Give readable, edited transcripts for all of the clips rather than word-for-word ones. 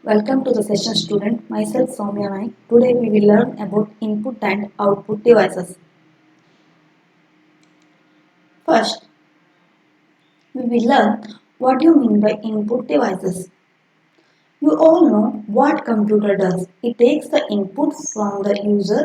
Welcome to the session, student. Myself Soumya Naik. Today we will learn about input and output devices. First, we will learn what you mean by input devices. You all know what computer does. It takes the input from the user,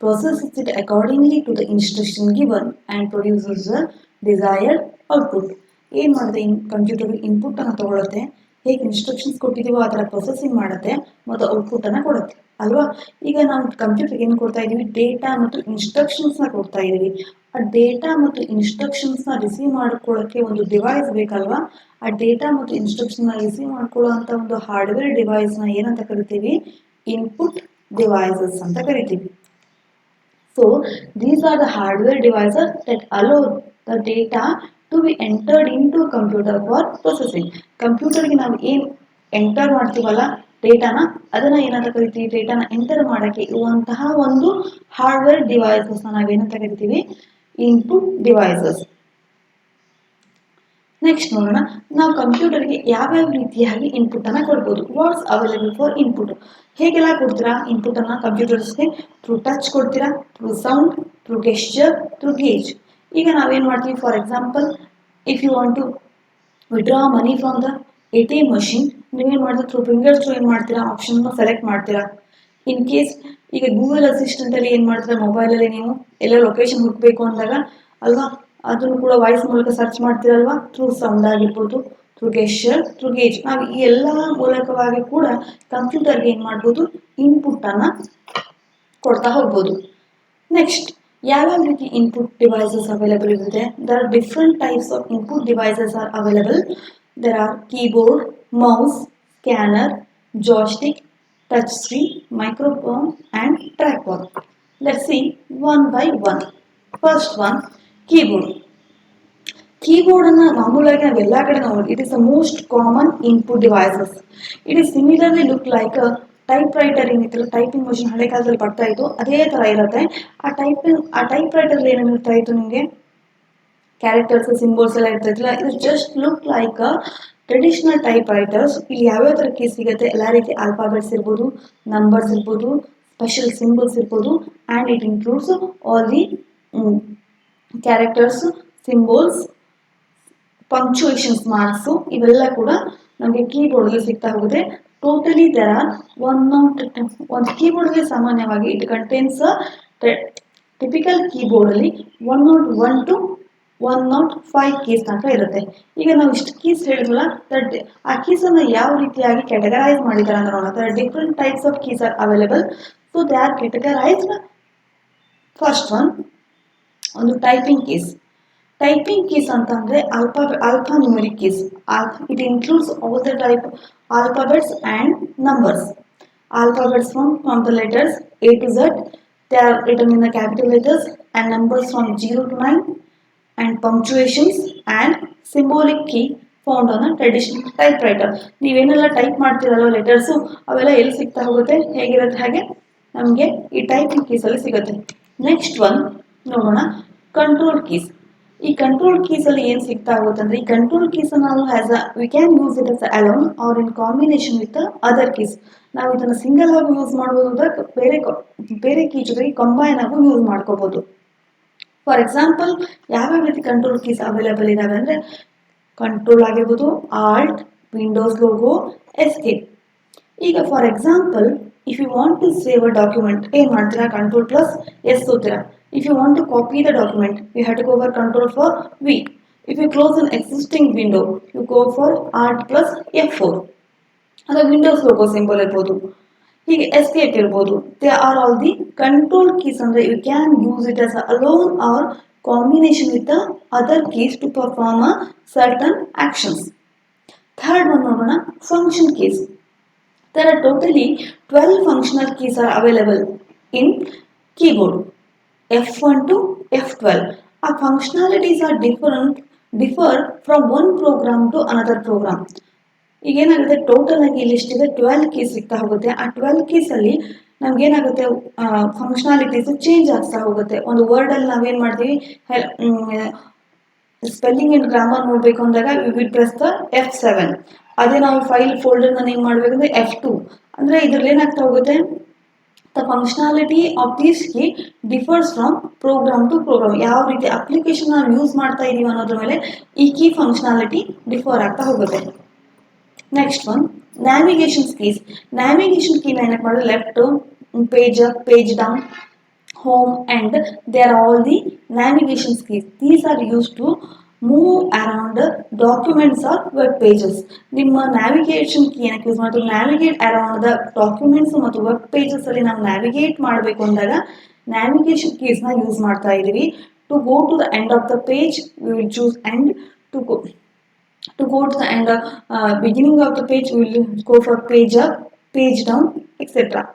processes it accordingly to the instruction given, and produces the desired output. ಏನು ಮಾಡುತ್ತೆ computer input ಅನ್ನು ತಗೊಳುತ್ತೆ, ಹೇಗೆ instructions ಕೊಟ್ಟಿದ್ದೀವೋ ಆ ಥರ processing ಮಾಡುತ್ತೆ ಮತ್ತು output ಅನ್ನು ಕೊಡುತ್ತೆ ಅಲ್ವಾ. ಈಗ ನಾವು ಕಂಪ್ಯೂಟರ್ಗೆ ಏನು ಕೊಡ್ತಾ ಇದ್ದೀವಿ, ಡೇಟಾ ಮತ್ತು ಇನ್ಸ್ಟ್ರಕ್ಷನ್ಸ್ನ ಕೊಡ್ತಾ ಇದ್ದೀವಿ. ಆ ಡೇಟಾ ಮತ್ತು ಇನ್ಸ್ಟ್ರಕ್ಷನ್ಸ್ನ ರಿಸೀವ್ ಮಾಡ್ಕೊಳ್ಳೋಕ್ಕೆ ಒಂದು ಡಿವೈಸ್ ಬೇಕಲ್ವಾ. ಆ ಡೇಟಾ ಮತ್ತು ಇನ್ಸ್ಟ್ರಕ್ಷನ್ನ ರಿಸೀವ್ ಮಾಡ್ಕೊಳ್ಳುವಂಥ ಒಂದು ಹಾರ್ಡ್ವೇರ್ ಡಿವೈಸ್ನ ಏನಂತ ಕರಿತೀವಿ, ಇನ್ಪುಟ್ ಡಿವೈಸಸ್ ಅಂತ ಕರಿತೀವಿ. So these are the hardware devices that allow the data to be entered into a computer for processing. ಕಂಪ್ಯೂಟರ್ಗೆ ನಾವು ಏನು ಎಂಟರ್ ಮಾಡ್ತೀವಲ್ಲ ಡೇಟಾನ, ಅದನ್ನ ಏನಂತ ಕರಿತೀವಿ, ಡೇಟಾನ ಎಂಟರ್ ಮಾಡೋಕ್ಕೆ ಇರುವಂತಹ ಒಂದು ಹಾರ್ಡ್ವೇರ್ ಡಿವೈಸಸ್ನ ನಾವೇನಂತ ಕರಿತೀವಿ, ಇನ್ಪುಟ್ ಡಿವೈಸಸ್. ನೆಕ್ಸ್ಟ್ ನೋಡೋಣ, ನಾವು ಕಂಪ್ಯೂಟರ್ಗೆ ಯಾವ್ಯಾವ ರೀತಿಯಾಗಿ ಇನ್ಪುಟ್ ಅನ್ನ ಕೊಡ್ಬೋದು. ವಾಟ್ಸ್ ಅವೈಲೇಬಲ್ ಫಾರ್ ಇನ್ಪುಟ್, ಹೇಗೆಲ್ಲ ಕೊಡ್ತೀರಾ ಇನ್ಪುಟ್ ಅನ್ನ ಕಂಪ್ಯೂಟರ್ಸ್ಗೆ? ಥ್ರೂ ಟಚ್ ಕೊಡ್ತೀರಾ, through sound, through gesture, through gaze. ಈಗ ನಾವೇನು ಮಾಡ್ತೀವಿ, for example if you want to withdraw money from the ATM machine, ನೀವೇನು ಮಾಡ್ತೀರಾ, ಥ್ರೂ ಫಿಂಗರ್ಸ್ ಏನು ಮಾಡ್ತೀರಾ, ಆಪ್ಷನ್ ಸೆಲೆಕ್ಟ್ ಮಾಡ್ತೀರಾ. ಇನ್ ಕೇಸ್ ಈಗ ಗೂಗಲ್ ಅಸಿಸ್ಟೆಂಟಲ್ಲಿ ಏನು ಮಾಡ್ತೀರಾ, ಮೊಬೈಲಲ್ಲಿ ನೀವು ಎಲ್ಲ ಲೊಕೇಶನ್ ಹುಡುಕಬೇಕು ಅಂದಾಗ ಅಲ್ವಾ, ಅದನ್ನು ಕೂಡ ವಾಯ್ಸ್ ಮೂಲಕ ಸರ್ಚ್ ಮಾಡ್ತೀರಲ್ವಾ, ಥ್ರೂ ಸೌಂಡ್ ಆಗಿರ್ಬೋದು, ಥ್ರೂ ಗೆಸ್ಚರ್, ಥ್ರೂ ಗೇಜ್. ನಾವು ಈ ಎಲ್ಲ ಮೂಲಕವಾಗಿ ಕೂಡ ಕಂಪ್ಯೂಟರ್ಗೆ ಏನು ಮಾಡ್ಬೋದು, ಇನ್ಪುಟ್ ಅನ್ನ ಕೊಡ್ತಾ ಹೋಗ್ಬೋದು. ನೆಕ್ಸ್ಟ್, ಯಾವ್ಯಾವ ರೀತಿ ಇನ್ಪುಟ್ ಡಿವೈಸಸ್ ಅವೈಲೇಬಲ್ ಇರುತ್ತೆ? There are different types of input devices are available. There are keyboard, mouse, scanner, joystick, touch screen, microphone and trackball. Let's see one by one. First one, keyboard. Keyboard ಅನ್ನು ಮಾಮೂಲಾಗಿ ನಾವು ಎಲ್ಲ ಕಡೆ ನೋಡೋದು. It is the most common input devices. It is similarly look like a type writer ಏನಿತ್ತು, typing machine ಹಳೆ ಕಾಲದಲ್ಲಿ ಬರ್ತಾ ಇತ್ತು, ಅದೇ ಥರ ಇರುತ್ತೆ. ಆ ಟೈಪ್ ರೈಟರ್ ಏನೇನು ಇರ್ತಾ ಇತ್ತು ನಿಮಗೆ, ಕ್ಯಾರೆಕ್ಟರ್ಸ್, ಸಿಂಬಲ್ಸ್ ಎಲ್ಲ ಇರ್ತಾ ಇದ್ದಿಲ್ಲ. ಇದು just look like a traditional type writers. ಇಲ್ಲಿ ಯಾವ್ಯಾವ ಥರ ಕೀಸ್ ಸಿಗುತ್ತೆ, ಎಲ್ಲ ರೀತಿ ಆಲ್ಫಾಬೆಟ್ಸ್ ಇರ್ಬೋದು, ನಂಬರ್ಸ್ ಇರ್ಬೋದು, ಸ್ಪೆಷಲ್ ಸಿಂಬಲ್ಸ್ ಇರ್ಬೋದು, and it includes all the characters, symbols, punctuations, marks, ಇವೆಲ್ಲ ಕೂಡ ನಮಗೆ ಕೀಬೋರ್ಡ್ಗೆ ಸಿಗ್ತಾ ಹೋಗುತ್ತೆ. ಟೋಟಲಿ ದರ್ ಆರ್ ಒಂದು ಕೀಬೋರ್ಡ್ಗೆ ಸಾಮಾನ್ಯವಾಗಿ ಇಟ್ ಕಂಟೇನ್ಸ್ ಟಿಪಿಕಲ್ ಕೀಬೋರ್ಡಲ್ಲಿ 101 to 105 ಕೀಸ್ ತನಕ ಇರುತ್ತೆ. ಈಗ ನಾವು ಇಷ್ಟು ಕೀಸ್ ಹೇಳಿದ್ವಲ್ಲ, ಆ ಕೀಸನ್ನು ಯಾವ ರೀತಿಯಾಗಿ ಕ್ಯಾಟಗರೈಸ್ ಮಾಡಿದ್ದಾರೆ ಅಂತ ನೋಡೋಣ. There are different types of keys are available. So they are categorised. First one, ಒಂದು ಟೈಪಿಂಗ್ ಕೀಸ್. ಟೈಪಿಂಗ್ ಕೀಸ್ ಅಂತಂದರೆ alphanumeric keys. It includes all the type alphabets and numbers. Alphabets from the letters A to Z, they are written in the capital letters, and numbers from 0 to 9, and punctuations and symbolic key found on a traditional typewriter. ನೀವೇನೆಲ್ಲ type ಮಾಡ್ತೀರಲ್ಲ letters, ಅವೆಲ್ಲ ಎಲ್ಲಿ ಸಿಗ್ತಾ ಹೋಗುತ್ತೆ, ಹೇಗಿರುತ್ತೆ ಹಾಗೆ ನಮಗೆ ಈ ಟೈಪಿಂಗ್ ಕೀಸಲ್ಲಿ ಸಿಗುತ್ತೆ. ನೆಕ್ಸ್ಟ್ ಒನ್ ನೋಡೋಣ, ಕಂಟ್ರೋಲ್ ಕೀಸ್. ಈ ಕಂಟ್ರೋಲ್ ಕೀಸ್ ಅಲ್ಲಿ ಏನು ಸಿಗ್ತಾ ಹೋಗುತ್ತೆ ಅಂದ್ರೆ, ಈ ಕಂಟ್ರೋಲ್ ಕೀಸ್ ನಾವು we can use it as alone or in combination with other keys. ನಾವು ಇದನ್ನು ಸಿಂಗಲ್ ಆಗಿ ಯೂಸ್ ಮಾಡಬಹುದು, ಬೇರೆ ಕೀ ಜೊತೆಗೆ ಕಂಬೈನ್ ಆಗಿ ಯೂಸ್ ಮಾಡ್ಕೋಬಹುದು. ಫಾರ್ ಎಕ್ಸಾಂಪಲ್ ಯಾವ್ಯಾವ ರೀತಿ ಕಂಟ್ರೋಲ್ ಕೀಸ್ ಅವೈಲೇಬಲ್ ಇದಾವೆ ಅಂದ್ರೆ, ಕಂಟ್ರೋಲ್ ಆಗಿರ್ಬೋದು, ಆಲ್ಟ್, ವಿಂಡೋಸ್ ಲೋಗೋ, ಎಸ್ಕೇಪ್. ಈಗ for example if you want to save a document, ಏನು ಮಾಡ್ತೀರಾ, ಕಂಟ್ರೋಲ್ ಪ್ಲಸ್ ಎಸ್ ಓದ್ತೀರಾ. If you want to copy the document, you have to go for control for V. If you close an existing window, you go for Alt plus F4. ಅದು Windows logo symbol ಇರ್ಬೋದು, ಹೀಗೆ escape ಇರ್ಬೋದು. They are all the control keys. ಅಂದರೆ you can use it as alone or combination with the other keys to perform a certain actions. Third one ನೋಡೋಣ, function keys. There are totally 12 functional keys are available in keyboard. F1 to F12. Our functionalities are differ from one program to another program. ಈಗ ಏನಾಗುತ್ತೆ, total ಆಗಿ ಇಲ್ಲಿ ಎಷ್ಟಿದೆ, 12 keys ಸಿಗ್ತಾ ಹೋಗುತ್ತೆ. ಆ 12 keys ಅಲ್ಲಿ ನಮ್ಗೆ ಏನಾಗುತ್ತೆ, ಫಂಕ್ಷನಾಲಿಟೀಸ್ ಚೇಂಜ್ ಆಗ್ತಾ ಹೋಗುತ್ತೆ. ಒಂದು ವರ್ಡ್ ಅಲ್ಲಿ ನಾವೇನ್ ಮಾಡ್ತೀವಿ, ಸ್ಪೆಲ್ಲಿಂಗ್ ಅಂಡ್ ಗ್ರಾಮರ್ ನೋಡ್ಬೇಕು ಅಂದಾಗ we will press the F7. ಅದೇ ನಾವು ಫೈಲ್ ಫೋಲ್ಡರ್ ನಾನು ಏನು ಮಾಡಬೇಕಂದ್ರೆ F2 ಅಂದರೆ ಇದ್ರಲ್ಲಿ ಏನಾಗ್ತಾ ಹೋಗುತ್ತೆ, the functionality of this key differs from program to program. ಯಾವ ರೀತಿ ಅಪ್ಲಿಕೇಶನ್ ನಾವು ಯೂಸ್ ಮಾಡ್ತಾ ಇದೀವಿ ಅನ್ನೋದ್ರ ಮೇಲೆ ಈ ಕೀ ಫಂಕ್ಷನಾಲಿಟಿ ಡಿಫರ್ ಆಗ್ತಾ ಹೋಗುತ್ತೆ. Next one navigation keys. Navigation ಕೀನ ಏನಕ್ಕೆ ಮಾಡಿದ್ರೆ left, page up, page down, home, and they are all the navigation keys. These are used to move around documents or web pages. ನಿಮ್ಮ navigation key ಏನಕ್ಕೆ use ಮಾಡ್ತೀವಿ, navigate around the documents ಮತ್ತು web pages ಅಲ್ಲಿ ನಾವು navigate ಮಾಡಬೇಕು ಅಂದಾಗ navigation ಕೀಸ್ನ use ಮಾಡ್ತಾ ಇದ್ದೀವಿ. To go to the end of the page we will choose end, to go to the end beginning of the page we will go for page up, page down, etc.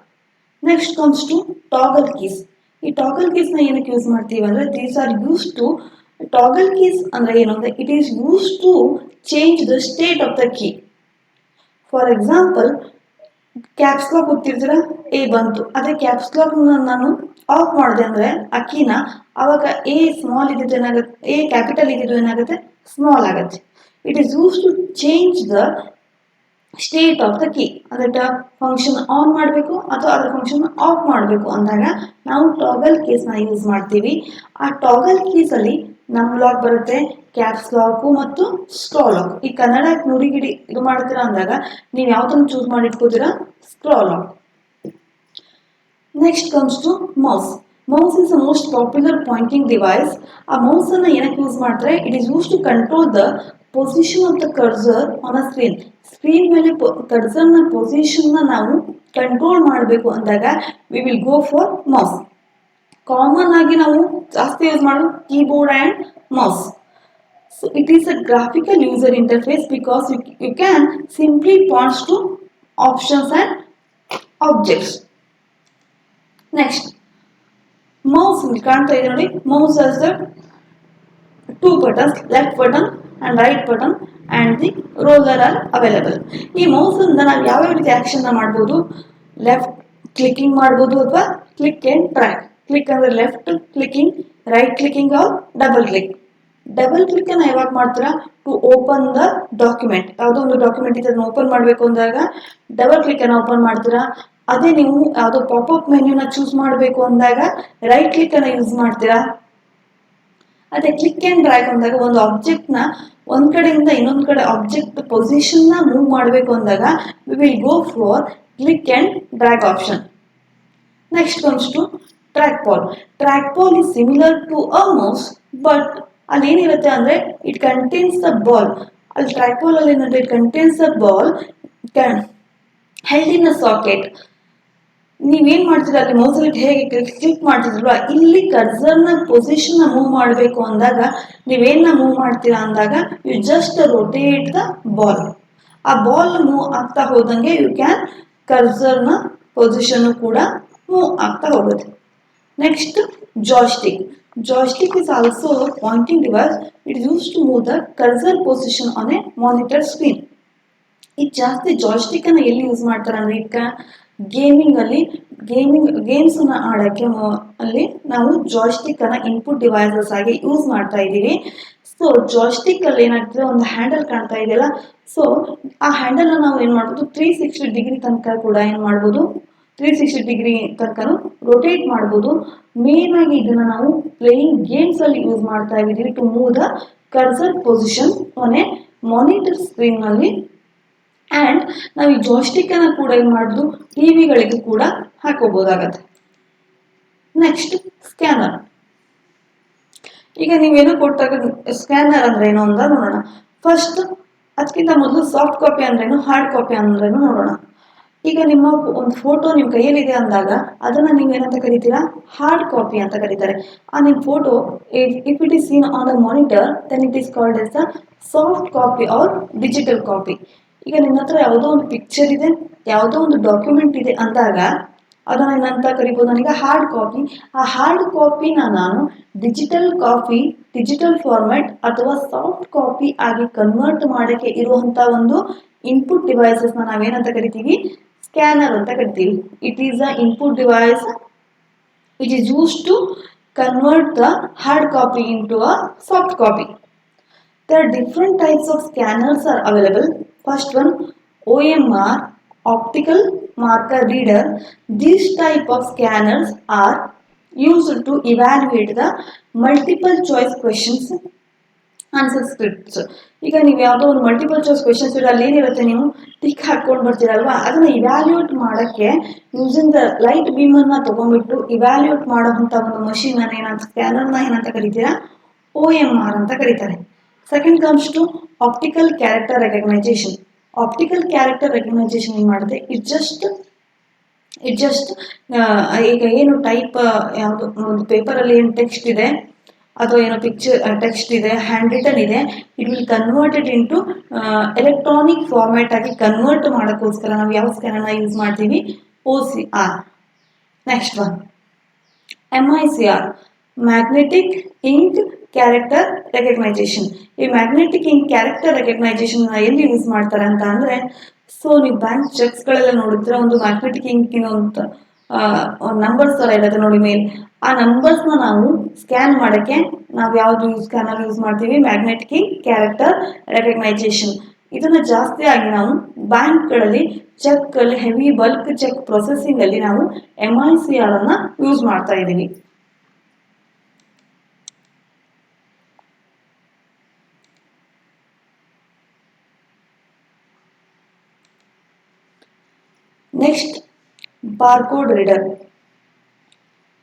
Next comes to toggle keys. ಈ toggle keys ನ ಏನಕ್ಕೆ use ಮಾಡ್ತೀವಿ ಅಂದ್ರೆ these are use to, toggle keys ಅಂದ್ರೆ ಏನು ಅಂದ್ರೆ it is use to change the state of the key. For example caps lock ಗೊತ್ತಿರ್ತೀರ, A ಬಂತು, ಅದೇ ಕ್ಯಾಪ್ಸ್ ಲಾಕ್ ನಾನು ಆಫ್ ಮಾಡಿದೆ ಅಂದ್ರೆ ಆ ಕೀನ ಅವಾಗ ಎ ಸ್ಮಾಲ್ ಇದ್ದಿದ್ದು ಏನಾಗುತ್ತೆ, ಎ ಕ್ಯಾಪಿಟಲ್ ಇದ್ದಿದ್ದು ಏನಾಗುತ್ತೆ, ಸ್ಮಾಲ್ ಆಗುತ್ತೆ. It is use to change the state of the key. ಅದಕ್ಕೆ ಫಂಕ್ಷನ್ ಆನ್ ಮಾಡಬೇಕು ಅಥವಾ ಅದರ ಫಂಕ್ಷನ್ ಆಫ್ ಮಾಡಬೇಕು ಅಂದಾಗ ನಾವು ಟಾಗಲ್ ಕೀಸ್ನ ಯೂಸ್ ಮಾಡ್ತೀವಿ. ಆ ಟಾಗಲ್ ಕೀಸ್ ಅಲ್ಲಿ ನಮ್ ಲಾಕ್ ಬರುತ್ತೆ, ಕ್ಯಾಪ್ಸ್ ಲಾಕು ಮತ್ತು ಸ್ಕ್ರಾಲ್ ಲಾಕ್. ಈ ಕನ್ನಡ ನುಡಿಗಿಡಿ ಇದು ಮಾಡ್ತೀರಾ ಅಂದಾಗ ನೀವು ಯಾವ್ದನ್ನು ಚೂಸ್ ಮಾಡಿ ಇಟ್ಕೋತೀರಾ, scroll lock. Next comes to mouse. Mouse is the most popular pointing device. ಆ ಮೌಸ್ ಅನ್ನ ಏನಕ್ಕೆ ಯೂಸ್ ಮಾಡ್ತಾರೆ, it is use to control the position of the cursor on a screen. Screen ಮೇಲೆ ಕರ್ಸರ್ನ ಪೊಸಿಷನ್ನ ನಾವು ಕಂಟ್ರೋಲ್ ಮಾಡಬೇಕು ಅಂದಾಗ we will go for mouse. Common ಆಗಿ ನಾವು ಜಾಸ್ತಿ ಯೂಸ್ ಮಾಡೋದು keyboard and mouse. So it is a graphical user interface because you can simply points to options and objects. Next mouse ಕಾಣ್ತಾ ಇದೆ ನೋಡಿ, mouse has the two buttons, left button and right button and the roller are available. ಈ mouse ಇಂದ ನಾವು ಯಾವ ರೀತಿ action ಮಾಡಬಹುದು, left clicking ಮಾಡಬಹುದು ಅಥವಾ ಕ್ಲಿಕ್ ಅಂಡ್ ಡ್ರ್ಯಾಗ್. ಕ್ಲಿಕ್ ಅಂದ್ರೆ left clicking, right clicking or double click. Double click ಅನ್ನ ಯಾವಾಗ ಮಾಡ್ತೀರಾ, ಟು ಓಪನ್ ದ ಡಾಕ್ಯುಮೆಂಟ್. ಯಾವುದೋ ಒಂದು ಡಾಕ್ಯುಮೆಂಟ್ ಇದೆ ಅದನ್ನ ಓಪನ್ ಮಾಡಬೇಕು ಅಂದಾಗ ಡಬಲ್ ಕ್ಲಿಕ್ ಅನ್ನ ಓಪನ್ ಮಾಡ್ತೀರಾ. ಅದೇ ನೀವು ಯಾವುದೋ ಪಾಪ್ಅಪ್ ಮೆನ್ಯೂನ ಚೂಸ್ ಮಾಡಬೇಕು ಅಂದಾಗ ರೈಟ್ ಕ್ಲಿಕ್ ಅನ್ನ ಯೂಸ್ ಮಾಡ್ತೀರಾ. ಅದೇ ಕ್ಲಿಕ್ ಅಂಡ್ ಡ್ರ್ಯಾಗ್ ಅಂದಾಗ ಒಂದು ಆಬ್ಜೆಕ್ಟ್ ನ ಒಂದ್ ಕಡೆಯಿಂದ ಇನ್ನೊಂದ್ ಕಡೆ ಆಬ್ಜೆಕ್ಟ್ ಪೊಸಿಷನ್ ನ ಮೂವ್ ಮಾಡಬೇಕು ಅಂದಾಗ we will go for click and drag option. Next comes to track ball. Track ball is similar to a mouse, but ಅಲ್ಲಿ ಏನಿರುತ್ತೆ ಅಂದ್ರೆ ಇಟ್ ಕಂಟೇನ್ಸ್ ದ ಬಾಲ್. ಅಲ್ಲಿ ಟ್ರ್ಯಾಕ್ ಬಾಲ್ ಅಲ್ಲಿ ಏನಂದ್ರೆ it contains the ball held in a socket. ನೀವೇನ್ ಮಾಡ್ತೀರಾ, ಅಲ್ಲಿ ಮೌಸಲ್ಲಿ ಹೇಗೆ ಕ್ಲಿಕ್ ಮಾಡ್ತಿದ್ರಲ್ವಾ, ಇಲ್ಲಿ ಕರ್ಸರ್ನ ಪೊಸಿಷನ್ ಮೂವ್ ಮಾಡಬೇಕು ಅಂದಾಗ ನೀವೇನ ಮೂವ್ ಮಾಡ್ತೀರಾ ಅಂದಾಗ you just rotate the ball. ಆ ಬಾಲ್ ಮೂವ್ ಆಗ್ತಾ ಹೋದಂಗೆ ಯು ಕ್ಯಾನ್ ಕರ್ಸರ್ನ ಪೊಸಿಷನ್ ಕೂಡ ಮೂವ್ ಆಗ್ತಾ ಹೋಗುತ್ತೆ. Next joystick. Joystick is also a pointing device. It is used to move the cursor position on a monitor screen. ಈ ಜಾಸ್ತಿ joystick ಅನ್ನ ಎಲ್ಲಿ ಯೂಸ್ ಮಾಡ್ತಾರೆ ಅಂದ್ರೆ ಈಗ ಗೇಮಿಂಗ್ ಅಲ್ಲಿ ಗೇಮ್ಸ್ ಅನ್ನ ಆಡಕ್ಕೆ ಅಲ್ಲಿ ನಾವು ಜಾಯ್ಸ್ಟಿಕ್ ಅನ್ನ ಇನ್ಪುಟ್ ಡಿವೈಸಸ್ ಆಗಿ ಯೂಸ್ ಮಾಡ್ತಾ ಇದ್ದೀವಿ. ಸೊ ಜಾಯ್ಸ್ಟಿಕ್ ಅಲ್ಲಿ ಏನಾಗ್ತದೆ, ಒಂದು ಹ್ಯಾಂಡಲ್ ಕಾಣ್ತಾ ಇದೆಯಲ್ಲ, ಸೊ ಆ ಹ್ಯಾಂಡಲ್ ನಾವು ಏನ್ ಮಾಡ್ಬೋದು, 360 ಡಿಗ್ರಿ ತನಕ ಕೂಡ ಏನ್ ಮಾಡ್ಬೋದು, 360 ಡಿಗ್ರಿ ತನಕ ರೊಟೇಟ್ ಮಾಡ್ಬೋದು. ಮೇನ್ ಆಗಿ ಇದನ್ನ ನಾವು ಪ್ಲೇಯಿಂಗ್ ಗೇಮ್ಸ್ ಅಲ್ಲಿ ಯೂಸ್ ಮಾಡ್ತಾ ಇದ್ದೀವಿ to move the cursor position on a monitor screen ನಲ್ಲಿ. ಅಂಡ್ ನಾವು ಈ ಜಾಯ್ಸ್ಟಿಕ್ ಅನ್ನ ಕೂಡ ಏನ್ ಮಾಡುದು, ಟಿವಿಗಳಿಗೆ ಕೂಡ ಹಾಕೋಬಹುದಾಗತ್ತೆ. Next scanner. ಈಗ ನೀವೇನೋ ಕೊಟ್ಟಾಗ ಸ್ಕ್ಯಾನರ್ ಅಂದ್ರೆ ಏನು ಅಂತ ನೋಡೋಣ. ಫಸ್ಟ್ ಅದಕ್ಕಿಂತ ಮೊದಲು ಸಾಫ್ಟ್ ಕಾಪಿ ಅಂದ್ರೇನು, ಹಾರ್ಡ್ ಕಾಪಿ ಅಂದ್ರೇನು ನೋಡೋಣ. ಈಗ ನಿಮ್ಮ ಒಂದು ಫೋಟೋ ನಿಮ್ಮ ಕೈಯಲ್ಲಿದೆ ಅಂದಾಗ ಅದನ್ನ ನೀವೇನಂತ ಕರಿತೀರಾ, ಹಾರ್ಡ್ ಕಾಪಿ ಅಂತ ಕರೀತಾರೆ. ಆ ನಿಮ್ಮ photo if it is seen on a monitor then it is called as the soft copy or digital copy. ಈಗ ನಿಮ್ಮ ಹತ್ರ ಯಾವುದೋ ಒಂದು ಪಿಕ್ಚರ್ ಇದೆ, ಯಾವುದೋ ಒಂದು ಡಾಕ್ಯುಮೆಂಟ್ ಇದೆ ಅಂದಾಗ ಅದನ್ನ ಏನಂತ ಕರಿಬೋದು, ನನಗೆ ಹಾರ್ಡ್ ಕಾಪಿ. ಆ ಹಾರ್ಡ್ ಕಾಪಿನ ನಾನು ಡಿಜಿಟಲ್ ಕಾಪಿ, ಡಿಜಿಟಲ್ ಫಾರ್ಮ್ಯಾಟ್ ಅಥವಾ ಸಾಫ್ಟ್ ಕಾಪಿ ಆಗಿ ಕನ್ವರ್ಟ್ ಮಾಡಕ್ಕೆ ಇರುವಂತ ಒಂದು ಇನ್ಪುಟ್ ಡಿವೈಸಸ್ ನಾವೇನಂತ ಕರಿತೀವಿ, ಸ್ಕ್ಯಾನರ್ ಅಂತ ಕರಿತೀವಿ. It is a input device which is used to convert the hard copy into a soft copy. There are different types of scanners are available. First one, OMR, optical marker reader. These type of scanners are used to evaluate the multiple choice questions answer scripts. ಈಗ ನೀವು ಯಾವುದೋ ಒಂದು multiple choice questions ಇರೋ ಅಲ್ಲಿ ಏನಿರುತ್ತೆ, ನೀವು tick ಹಾಕೊಂಡು ಬರ್ತೀರಲ್ವಾ, ಅದನ್ನ ಇವ್ಯಾಲ್ಯೂಯೇಟ್ ಮಾಡೋಕ್ಕೆ ಯೂಸಿಂಗ್ ದ ಲೈಟ್ ಬೀಮನ್ನು ತೊಗೊಂಡ್ಬಿಟ್ಟು ಇವ್ಯಾಲ್ಯೂಯೇಟ್ ಮಾಡೋವಂಥ ಒಂದು ಮಷೀನ್ ಏನಂತ, ಸ್ಕ್ಯಾನರ್ನ ಏನಂತ ಕರಿತೀರಾ, OMR ಅಂತ ಕರೀತಾರೆ. Second comes to optical character recognisation. Optical character recognisation ಏನು ಮಾಡುತ್ತೆ, ಇಟ್ ಜಸ್ಟ್ ಈಗ ಏನು ಟೈಪ್ ಯಾವುದು ಒಂದು ಪೇಪರಲ್ಲಿ ಏನು ಟೆಕ್ಸ್ಟ್ ಇದೆ ಅಥವಾ ಏನೋ ಪಿಕ್ಚರ್ ಟೆಕ್ಸ್ಟ್ ಇದೆ, ಹ್ಯಾಂಡ್ ರಿಟನ್ ಇದೆ, it will converted into electronic format ಆಗಿ ಕನ್ವರ್ಟ್ ಮಾಡೋಕ್ಕೋಸ್ಕರ ನಾವು ಯಾವ ಸ್ಕ್ಯಾನರ್ನ ಯೂಸ್ ಮಾಡ್ತೀವಿ, OCR. Next one MICR, magnetic ink character recognisation. ಈ ಮ್ಯಾಗ್ನೆಟಿಕ್ ಇಂಕ್ ಕ್ಯಾರೆಕ್ಟರ್ ರೆಕಗ್ನೈಸೇಷನ್ ಎಲ್ಲಿ ಯೂಸ್ ಮಾಡ್ತಾರೆ ಅಂತ ಅಂದರೆ, ಸೊ ನೀವು ಬ್ಯಾಂಕ್ ಚೆಕ್ಸ್ಗಳೆಲ್ಲ ನೋಡಿದ್ರೆ ಒಂದು ಮ್ಯಾಗ್ನೆಟಿಕ್ ಇಂಕಿನ ಅಂತ ನಂಬರ್ಸ್ ಥರ ಇರುತ್ತೆ ನೋಡಿ ಮೇಲೆ, ಆ ನಂಬರ್ಸ್ನ ನಾವು ಸ್ಕ್ಯಾನ್ ಮಾಡೋಕ್ಕೆ ನಾವು ಯಾವುದು ಸ್ಕ್ಯಾನರ್ ಯೂಸ್ ಮಾಡ್ತೀವಿ, ಮ್ಯಾಗ್ನೆಟಿಕ್ ಇಂಕ್ ಕ್ಯಾರೆಕ್ಟರ್ ರೆಕಗ್ನೈಸೇಷನ್. ಇದನ್ನು ಜಾಸ್ತಿ ಆಗಿ ನಾವು ಬ್ಯಾಂಕ್ಗಳಲ್ಲಿ ಚೆಕ್ಕಲ್ಲಿ ಹೆವಿ ಬಲ್ಕ್ ಚೆಕ್ ಪ್ರೊಸೆಸಿಂಗಲ್ಲಿ ನಾವು MICR ಅನ್ನು ಯೂಸ್ ಮಾಡ್ತಾ ಇದ್ದೀವಿ. Next barcode reader.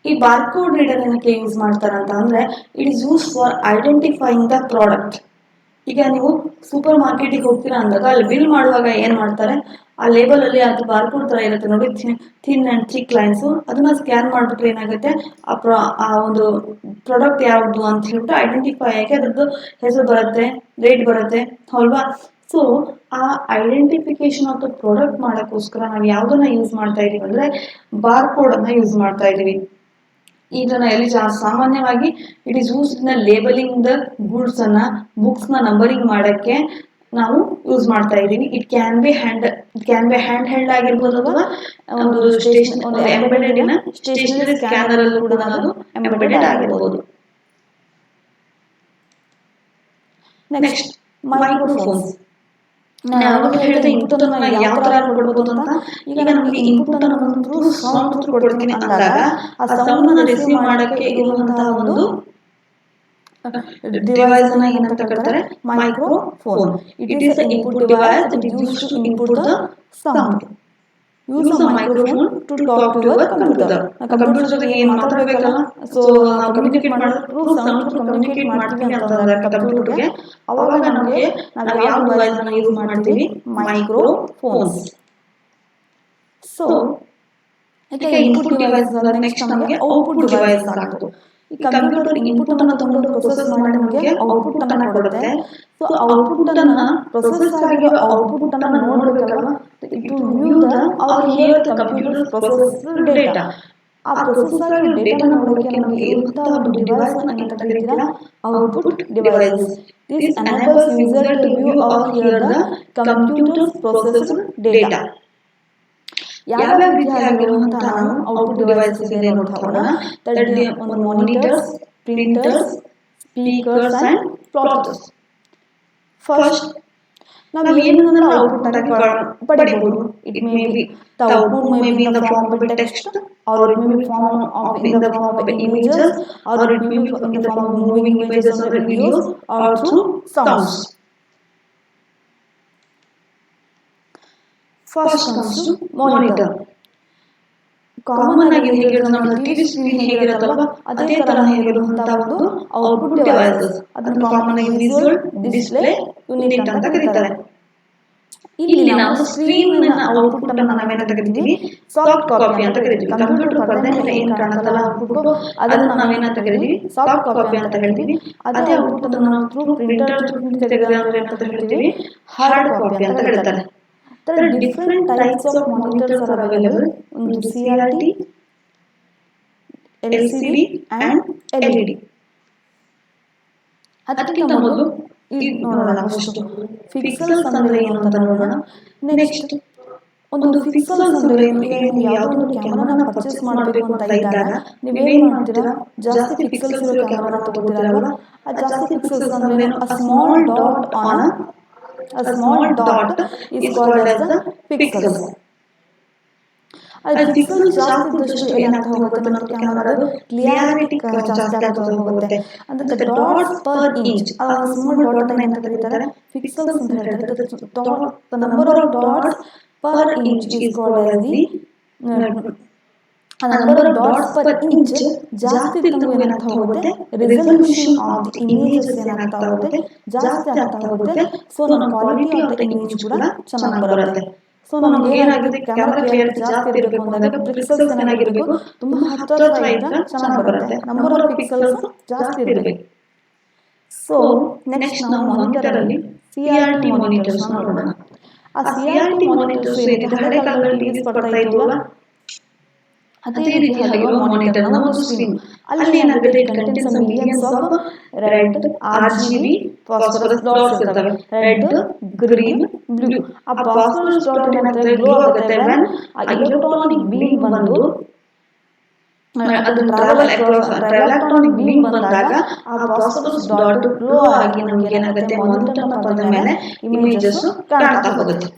ಈ ಬಾರ್ಕೋಡ್ ರೀಡರ್ ಏನಕ್ಕೆ ಯೂಸ್ ಮಾಡ್ತಾರೆ ಅಂತ ಅಂದರೆ, it is use for identifying the product. ಈಗ ನೀವು ಸೂಪರ್ ಮಾರ್ಕೆಟಿಗೆ ಹೋಗ್ತೀರಾ ಅಂದಾಗ ಅಲ್ಲಿ ಬಿಲ್ ಮಾಡುವಾಗ ಏನು ಮಾಡ್ತಾರೆ, ಆ ಲೇಬಲಲ್ಲಿ ಅದು ಬಾರ್ಕೋಡ್ ಥರ ಇರುತ್ತೆ ನೋಡಿ, ಥಿನ್ ಆ್ಯಂಡ್ ಥಿಕ್ ಲೈನ್ಸು, ಅದನ್ನು ಸ್ಕ್ಯಾನ್ ಮಾಡಿಬಿಟ್ರೆ ಏನಾಗುತ್ತೆ, ಆ ಒಂದು ಪ್ರಾಡಕ್ಟ್ ಯಾವುದು ಅಂತ ಹೇಳ್ಬಿಟ್ಟು ಐಡೆಂಟಿಫೈ ಆಗಿ ಅದ್ರದ್ದು ಹೆಸರು ಬರುತ್ತೆ, ರೇಟ್ ಬರುತ್ತೆ ಅಲ್ವಾ. ಸೊ ಆ ಐಡೆಂಟಿಫಿಕೇಶನ್ ಆಫ್ ದ ಪ್ರಾಡಕ್ಟ್ ಮಾಡೋಕ್ಕೋಸ್ಕರ ನಾವು ಯಾವುದನ್ನ ಯೂಸ್ ಮಾಡ್ತಾ ಇದ್ದೀವಿ ಅಂದರೆ ಬಾರ್ಕೋಡನ್ನು ಯೂಸ್ ಮಾಡ್ತಾ ಇದ್ದೀವಿ. ಇದನ್ನ ಎಲ್ಲಿ ಸಾಮಾನ್ಯವಾಗಿ it is use in labelling the goods ಅನ್ನ, ಬುಕ್ಸ್ ನ ನಂಬರಿಂಗ್ ಮಾಡಕ್ಕೆ ನಾವು ಯೂಸ್ ಮಾಡ್ತಾ ಇದ್ದೀವಿ. It can be hand held ಆಗಿರ್ಬೋದು ಅಥವಾ ಒಂದು ಸ್ಟೇಷನರಿ ಸ್ಕ್ಯಾನರ್ ಅಲ್ಲೂ ಕೂಡ ಅದು ಎಂಬೆಡೆಡ್ ಆಗಿರ್ಬೋದು. Next microphones. ನಾವು ಹೇಳಿದ ಇನ್ಪುಟ್ ಅನ್ನ ಯಾವ ತರ ಕೊಡ್ಬೋದು ಅಂತ, ಈಗ ನಮಗೆ ಇನ್ಪುಟ್ ಅನ್ನು ಒಂದು ಸೌಂಡ್ ಥ್ರೂ ಕೊಡ್ತೀನಿ ಅಂದಾಗ ಆ ಸೌಂಡ್ ಅನ್ನು ರಿಸೀವ್ ಮಾಡಕ್ಕೆ ಇರುವಂತಹ ಒಂದು ಡಿವೈಸ್ ಅನ್ನ ಏನಂತ ಕರೀತಾರೆ, microphone. It is the input device that is used to input the sound. Use a microphone to talk to your computer. Computer ಜೊತೆಗೆ ಏನು ಮಾತಾಡಬೇಕಲ್ಲ, ಸೊ ನಾವು ಕಮ್ಯುನಿಕೇಟ್ ಮಾಡೋದು ಸೌಂಡ್ ಥ್ರೂ ಕಮ್ಯುನಿಕೇಟ್ ಮಾಡ್ತೀವಿ ಅಂತಂದ್ರೆ ಕಂಪ್ಯೂಟರ್ಗೆ, ಅವಾಗ ನಮಗೆ ನಾವು ಯಾವ ಡಿವೈಸ್ ಅನ್ನು ಯೂಸ್ ಮಾಡ್ತೀವಿ, ಮೈಕ್ರೋಫೋನ್ಸ್. ಸೊ ಈಗ ಇನ್ಪುಟ್ ಡಿವೈಸ್ ನೆಕ್ಸ್ಟ್ ನಮಗೆ ಔಟ್ಪುಟ್ ಡಿವೈಸ್ ಆಗ್ತದೆ. ಈ ಕಂಪ್ಯೂಟರ್ ಇನ್ಪುಟ್ ಅನ್ನು ತಗೊಂಡು ಪ್ರೊಸೆಸ್ ಮಾಡಿ ನಮಗೆ ಔಟ್ಪುಟ್ ಅನ್ನ ಕೊಡುತ್ತೆ. ಸೊ ಔಟ್ಪುಟ್ ಅನ್ನ ಪ್ರೊಸೆಸ್ ಆಗಿ ಔಟ್ಪುಟ್ ಅನ್ನ ನೋಡಬೇಕಲ್ವಾ, to view the or hear the computer process data. ಆ ಪ್ರೊಸೆಸ್ ಆಗಿ ಡೇಟಾ ನೋಡೋಕೆ ನಮಗೆ ಇರುವಂತಹ ಒಂದು ಡಿವೈಸ್ ಅನ್ನ ಕರೀತೀರಾ output device. This enables user to view or hear the computer process data. ಯಾವ್ಯಾವ ರೀತಿಯಾಗಿರುವಂತಹ ಔಟ್ಪುಟ್ ಡಿವೈಸಸ್ ಇದೆ ನೋಡೋಣ. ಒಂದು monitors, printers, speakers and plotters. First ನಾವು ಏನನ್ನ ಔಟ್ಪುಟ್ ಆಗಿ ಪಡೆಯಬಹುದು. It may be the output may be in the form of a text, or it may be in the form of images, or it may be in the form of moving images or videos, or through sounds. First comes to monitor. Common ಆಗಿ ಹೇಗಿರುತ್ತೆ ನಮ್ಮ TV screen ಹೇಗಿರುತ್ತಲ್ವಾ, ಅದೇ ತರ ಹೇಗಿರುವಂತಹ ಒಂದು output devices. ಅದನ್ನು common ಆಗಿ visual display unit ಅಂತ ಕರೀತಾರೆ. ಇಲ್ಲಿ ನಾವು ಸ್ಕ್ರೀನ್ ಔಟ್ಪುಟ್ ಅನ್ನು ನಾವೇನಂತ ಕರಿತೀವಿ, ಸಾಫ್ಟ್ ಕಾಪಿ ಅಂತ ಕರಿತೀವಿ. ಕಂಪ್ಯೂಟರ್ ಪರದೆ ಮೇಲೆ ಏನ್ ಕಾಣುತ್ತಲ್ಲ ಔಟ್ಪುಟ್, ಅದನ್ನು ನಾವೇನಂತ ಕರಿತೀವಿ, ಸಾಫ್ಟ್ ಕಾಪಿ ಅಂತ ಹೇಳ್ತೀವಿ. ಅದೇ ಔಟ್ಪುಟ್ ಅನ್ನು ನಾವು ಥ್ರೂ ಪ್ರಿಂಟರ್ ತೆಗೆದ್ರೆ ಏನಂತ ಹೇಳ್ತೀವಿ, ಹಾರ್ಡ್ ಕಾಪಿ ಅಂತ ಹೇಳ್ತಾರೆ. There are different types of monitors are available. ಒಂದು CRT, LCD and LED. ಅದಕ್ಕಿಂತ ಮೊದಲು ನೋಡೋಣ ಫಸ್ಟ್ ಪಿಕ್ಸೆಲ್ಸ್ ಅಂದ್ರೆ ಏನು ಅಂತ ನೋಡೋಣ. ನೆಕ್ಸ್ಟ್ ಒಂದು ಪಿಕ್ಸೆಲ್ಸ್ ಅಂದ್ರೆ ಏನು. ಈಗ ನೀವು ಯಾವುದೋ ಒಂದು ಕ್ಯಾಮರಾನ ಪರ್ಚೇಸ್ ಮಾಡಬೇಕು ಅಂತ ಇದ್ದಾಗ ನೀವೇನ್ ಮಾಡ್ತೀರಾ, ಜಾಸ್ತಿ ಪಿಕ್ಸೆಲ್ಸ್ ಇರೋ ಕ್ಯಾಮರಾನ ತಗೋತೀರಲ್ವಾ. ಆ ಜಾಸ್ತಿ ಪಿಕ್ಸೆಲ್ಸ್ ಅಂದ್ರೆ ಏನು, a small dot on a a small dot is called as the pixels. ಅದು ಪಿಕ್ಸೆಲ್ಸ್ ಜಾಸ್ತಿ ಇದ್ದಷ್ಟು ಏನಾಗ್ತಾ ಹೋಗುತ್ತೆ ನಮ್ಮ ಕ್ಯಾಮರಾದು ಕ್ಲಿಯಾರಿಟಿ ಜಾಸ್ತಿ ಆಗ್ತಾ ಹೋಗುತ್ತೆ. ಅಂದ್ರೆ ಡಾಟ್ಸ್ ಪರ್ ಇಂಚ್, ಆ ಸ್ಮಾಲ್ ಡಾಟ್ ಅನ್ನ ಏನಂತ ಕರೀತಾರೆ, ಪಿಕ್ಸೆಲ್ಸ್ ಅಂತ ಹೇಳ್ತಾರೆ. The number of dots per inch is called as the number of dots per inch ಜಾಸ್ತಿ ಇದ್ದಂಗೂ ಏನಾಗ್ತಾ ಹೋಗುತ್ತೆ, ರೆಸಲ್ಯೂಷನ್ ಆಫ್ ದಿ ಇಮೇಜಸ್ ಏನಾಗ್ತಾ ಹೋಗುತ್ತೆ, ಜಾಸ್ತಿ ಆಗ್ತಾ ಹೋಗುತ್ತೆ. ಸೊ ನಮ್ಮ ಕ್ವಾಲಿಟಿ ಆಫ್ ದ ಇಮೇಜ್ ಕೂಡ ಚೆನ್ನಾಗಿ ಬರುತ್ತೆ. ಸೊ ನಮ್ಗೆ ಏನಾಗಿದೆ, ಕ್ಯಾಮರಾ ಕ್ಲಿಯರಿಟಿ ಜಾಸ್ತಿ ಇರಬೇಕು ಅಂದಾಗ ಪಿಕ್ಸೆಲ್ಸ್ ಏನಾಗಿರ್ಬೇಕು, ತುಂಬಾ ಹತ್ರ ಇದ್ರೆ ಚೆನ್ನಾಗಿ ಬರುತ್ತೆ. ನಂಬರ್ ಆಫ್ ಪಿಕ್ಸೆಲ್ಸ್ ಜಾಸ್ತಿ ಇರಬೇಕು. ಸೊ ನೆಕ್ಸ್ಟ್ ನಾವು ಮಾನಿಟರ್ ಅಲ್ಲಿ CRT ಮಾನಿಟರ್ಸ್ ನೋಡೋಣ. ಆ CRT ಮಾನಿಟರ್ಸ್ ಏನಿದೆ, ಹಳೆ ಕಾಲದಲ್ಲಿ ಟಿವಿಸ್ ಬರ್ತಾ ಇದ್ವಲ್ಲ, ಅದೇ ರೀತಿ ಹಲವಾರು ಮಾನಿಟರ್ ನ ಒಂದು ಸ್ಕ್ರೀನ್. ಅಲ್ಲಿ ಏನಾಗುತ್ತೆ, it contains millions of red, RGB phosphorus dots ಇರ್ತವೆ. Red, green, blue. ಆ ಫಾಸ್ಫರಸ್ ಡಾಟ್ ಏನಾಗುತ್ತೆ, ಗ್ಲೋ ಆಗುತ್ತೆ when ಆ ಎಲೆಕ್ಟ್ರಾನಿಕ್ ಬೀಮ್ ಬಂದು ಅದನ್ನ ಎಲೆಕ್ಟ್ರಾನಿಕ್ ಬೀಮ್ ಬಂದಾಗ ಆ ಫಾಸ್ಫರಸ್ ಡಾಟ್ ಗ್ಲೋ ಆಗಿ ನಮ್ಗೆ ಏನಾಗುತ್ತೆ, ಮಾನಿಟರ್ ನ ಪದದ ಮೇಲೆ ಇಮೇಜಸ್ ಕಾಣ್ತಾ ಹೋಗುತ್ತೆ.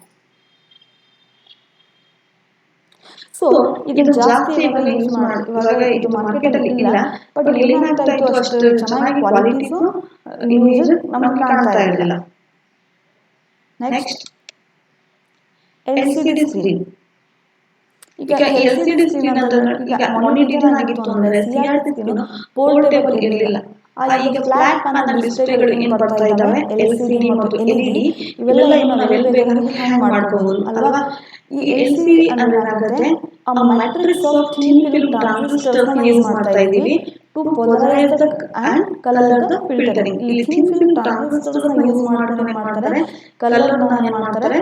ಸೊ ಇದು ಜಾಸ್ತಿ ಇವಾಗ ಯೂಸ್ ಇವಾಗ ಇದು ಮಾರ್ಕೆಟ್ ಅಲ್ಲಿ ಇಲ್ಲ, ಬಟ್ ಇಲ್ಲಿ ಏನಾಗ್ತಾ ಇತ್ತು, ಅಷ್ಟು ಚೆನ್ನಾಗಿ ಕ್ವಾಲಿಟೀಸ್ ಇಮೇಜ್ ನಮ್ಗೆ ಕಾಣ್ತಾ ಇರಲಿಲ್ಲ. Next LCD screen. ಈಗ LCD ಸ್ಕ್ರೀನ್ ಅಂತಂದ್ರೆ, ಈಗ ಮಾನಿಟರ್ ಏನಾಗಿತ್ತು ಅಂದ್ರೆ CRT ಸ್ಕ್ರೀನ್ ಪೋರ್ಟೇಬಲ್ ಇರಲಿಲ್ಲ. ಈಗ ಫ್ಲಾಟ್ ಪ್ಯಾನಲ್ ಡಿಸ್ಪ್ಲೇಗಳು ಏನ್ ಬರ್ತಾ ಇದ್ದಾವೆ, LCD ಮತ್ತು LED, ಇವೆಲ್ಲ ನಾವೆಲ್ಲ ಬೇಕಾದ್ರೆ ಹ್ಯಾಂಗ್ ಮಾಡ್ಕೋಬಹುದು ಅಲ್ವಾ. ಈ LCD ಅಂದ್ರೆ ಏನಾಗುತ್ತೆ, a matrix of thin film transistors ನ ಯೂಸ್ ಮಾಡ್ತಾ ಇದೀವಿ to polarize the and color the filtering. ಇಲ್ಲಿ thin film transistors ನ ಯೂಸ್ ಮಾಡ್ಕೊಂಡು ಏನ್ ಮಾಡ್ತಾರೆ, ಕಲರ್ ನ ಏನ್ ಮಾಡ್ತಾರೆ,